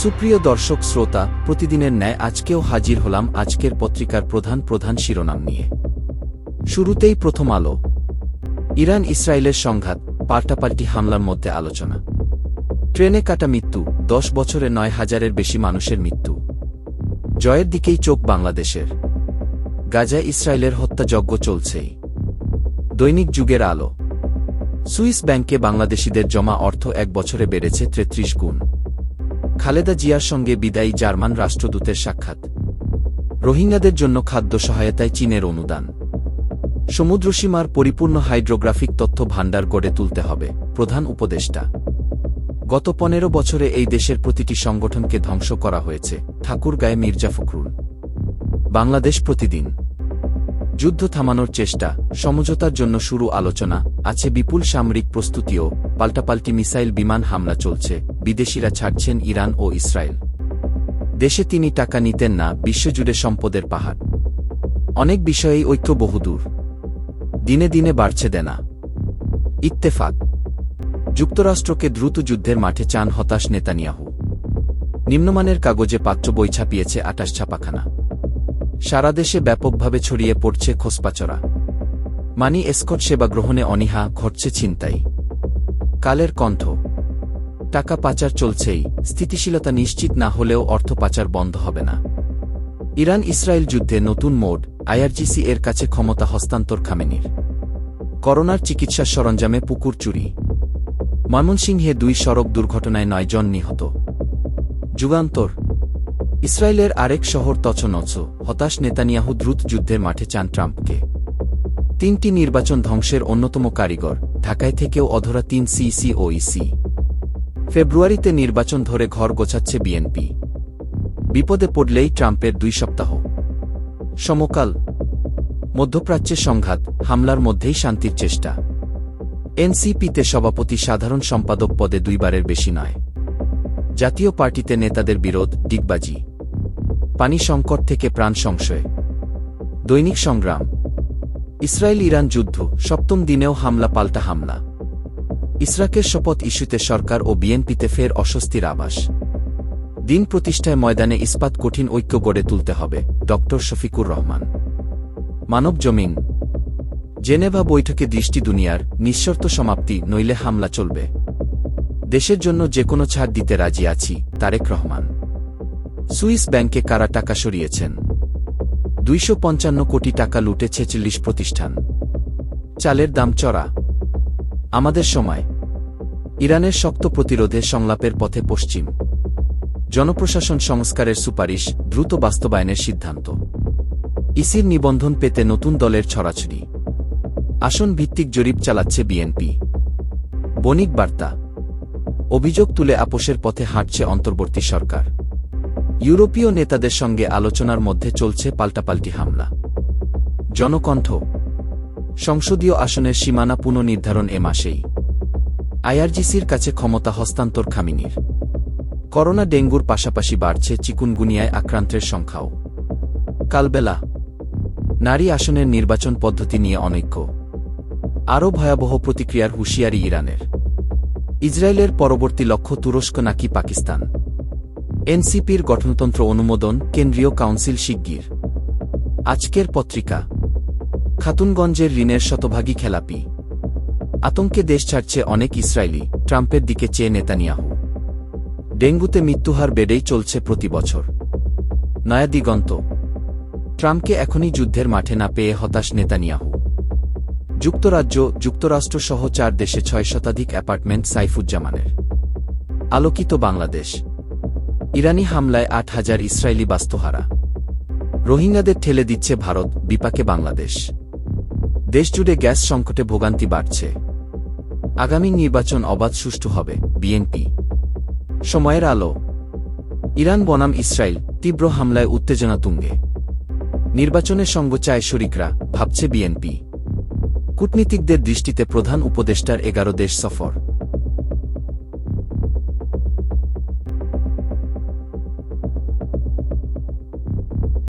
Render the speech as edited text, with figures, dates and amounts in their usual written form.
সুপ্রিয় দর্শক শ্রোতা, প্রতিদিনের ন্যায় আজকেও হাজির হলাম আজকের পত্রিকার প্রধান শিরোনাম নিয়ে। শুরুতেই প্রথম আলো। ইরান ইসরায়েলের সংঘাত, পাল্টাপাল্টি হামলার মধ্যে আলোচনা। ট্রেনে কাটা মৃত্যু, 10 বছরে 9,000-এর বেশি মানুষের মৃত্যু। জয়ের দিকেই চোখ বাংলাদেশের। গাজায় ইসরায়েলের হত্যাযজ্ঞ চলছেই। দৈনিক যুগের আলো। সুইস ব্যাংকে বাংলাদেশিদের জমা অর্থ 1 বছরে বেড়েছে 33 গুণ। খালেদা জিয়ার সঙ্গে বিদায়ী জার্মান রাষ্ট্রদূতের সাক্ষাৎ। রোহিঙ্গাদের জন্য খাদ্য সহায়তায় চীনের অনুদান। সমুদ্রসীমার পরিপূর্ণ হাইড্রোগ্রাফিক তথ্য ভাণ্ডার গড়ে তুলতে হবে, প্রধান উপদেষ্টা। গত 15 বছরে এই দেশের প্রতিটি সংগঠনকে ধ্বংস করা হয়েছে, ঠাকুরগাঁয়ে মির্জা ফখরুল। বাংলাদেশ প্রতিদিন। যুদ্ধ থামানোর চেষ্টা, সমঝোতার জন্য শুরু আলোচনা, আছে বিপুল সামরিক প্রস্তুতিও, পাল্টাপাল্টি মিসাইল বিমান হামলা চলছে, বিদেশিরা ছাড়ছেন ইরান ও ইসরায়েল। দেশে তিনি টাকা নিতেন না, বিশ্বজুড়ে সম্পদের পাহাড়। অনেক বিষয়েই ঐক্য বহুদূর। দিনে দিনে বাড়ছে দেনা। ইত্তেফাক। যুক্তরাষ্ট্রকে দ্রুত যুদ্ধের মাঠে চান হতাশ নেতানিয়াহু। নিম্নমানের কাগজে পাত্র বই ছাপিয়েছে 28 ছাপাখানা। সারা দেশে ব্যাপকভাবে ছড়িয়ে পড়ছে খোসপাচড়া। মানি এসকর্ট সেবা গ্রহণে অনীহা, ঘটছে ছিনতাই। কালের কণ্ঠ। টাকা পাচার চলছেই, স্থিতিশীলতা নিশ্চিত না হলেও অর্থ পাচার বন্ধ হবে না। ইরান ইসরায়েল যুদ্ধে নতুন মোড, আইআরজিসি এর কাছে ক্ষমতা হস্তান্তর খামেনির। করোনার চিকিৎসার সরঞ্জামে পুকুর চুরি। ময়মনসিংহে 2 সড়ক দুর্ঘটনায় 9 জন নিহত। যুগান্তর। ইসরায়েলের আরেক শহর তছনছ, হতাশ নেতানিয়াহু, দ্রুত যুদ্ধের মাঠে চান ট্রাম্পকে। 3টি নির্বাচন ধ্বংসের অন্যতম কারিগর, ঢাকায় থেকেও অধরা 3 সিইসি ও ইসি। ফেব্রুয়ারিতে নির্বাচন ধরে ঘর গোছাচ্ছে বিএনপি। বিপদে পড়লেই ট্রাম্পের 2 সপ্তাহ। সমকাল। মধ্যপ্রাচ্যের সংঘাত, হামলার মধ্যেই শান্তির চেষ্টা। এনসিপিতে সভাপতি, সাধারণ সম্পাদক পদে 2 বারের বেশি নয়। জাতীয় পার্টিতে নেতাদের বিরোধ, ডিগবাজি। পানি সংকট থেকে প্রাণ সংশয়। দৈনিক সংগ্রাম। ইসরায়েল ইরান যুদ্ধ, 7ম দিনেও হামলা পাল্টা হামলা। ইসরাকের শপথ ইস্যুতে সরকার ও বিএনপিতে ফের অস্বস্তির আভাস। দিন প্রতিষ্ঠায় ময়দানে ইস্পাত, কঠিন ঐক্য গড়ে তুলতে হবে, ড শফিকুর রহমান। মানব জমিন। জেনেভা বৈঠকে দৃষ্টি দুনিয়ার, নিঃশর্ত সমাপ্তি, নইলে হামলা চলবে। দেশের জন্য যেকোনো ছাড় দিতে রাজি আছি, তারেক রহমান। সুইস ব্যাংকে কারা টাকা সরিয়েছেন? 255 কোটি টাকা লুটে 46 প্রতিষ্ঠান। চালের দাম চড়া। আমাদের সময়। ইরানের শক্ত প্রতিরোধে সংলাপের পথে পশ্চিম। জনপ্রশাসন সংস্কারের সুপারিশ, দ্রুত বাস্তবায়নের সিদ্ধান্ত। ইসির নিবন্ধন পেতে নতুন দলের ছড়াছড়ি। আসন ভিত্তিক জরিপ চালাচ্ছে বিএনপি। বণিক বার্তা। অভিযোগ তুলে আপোষের পথে হাঁটছে অন্তর্বর্তী সরকার। ইউরোপীয় নেতাদের সঙ্গে আলোচনার মধ্যে চলছে পাল্টাপাল্টি হামলা। জনকণ্ঠ। সংসদীয় আসনের সীমানা পুনর্নির্ধারণ এ মাসেই। আইআরজিসির কাছে ক্ষমতা হস্তান্তর খামেনির। করোনা ডেঙ্গুর পাশাপাশি বাড়ছে চিকুনগুনিয়ায় আক্রান্তের সংখ্যাও। কালবেলা। নারী আসনের নির্বাচন পদ্ধতি নিয়ে অনৈক্য। আরও ভয়াবহ প্রতিক্রিয়ার হুঁশিয়ারি ইরানের। ইসরায়েলের পরবর্তী লক্ষ্য তুরস্ক নাকি পাকিস্তান? এনসিপির গঠনতন্ত্র অনুমোদন, কেন্দ্রীয় কাউন্সিল শিগগির। আজকের পত্রিকা। খাতুনগঞ্জের ঋণের শতভাগী খেলাপি। আতঙ্কে দেশ ছাড়ছে অনেক ইসরায়েলি, ট্রাম্পের দিকে চেয়ে নেতানিয়াহু। ডেঙ্গুতে মৃত্যুহার বেড়েই চলছে প্রতি বছর। নয়া দিগন্ত। ট্রাম্পকে এখনই যুদ্ধের মাঠে না পেয়ে হতাশ নেতানিয়াহু। যুক্তরাষ্ট্রসহ 4 দেশে 6 শতাধিক অ্যাপার্টমেন্ট সাইফুজ্জামানের। আলোকিত বাংলাদেশ। ইরানি হামলায় 8,000 ইসরায়েলি বাস্তুহারা। রোহিঙ্গাদের ঠেলে দিচ্ছে ভারত, বিপাকে বাংলাদেশ। দেশজুড়ে গ্যাস সংকটে ভোগান্তি বাড়ছে। আগামী নির্বাচন অবাধ সুষ্ঠু হবে, বিএনপি। সময়ের আলো। ইরান বনাম ইসরায়েল, তীব্র হামলায় উত্তেজনা তুঙ্গে। নির্বাচনের সঙ্গ চায় শরিকরা, ভাবছে বিএনপি। কূটনীতিকদের দৃষ্টিতে প্রধান উপদেষ্টার 11 দেশ সফর।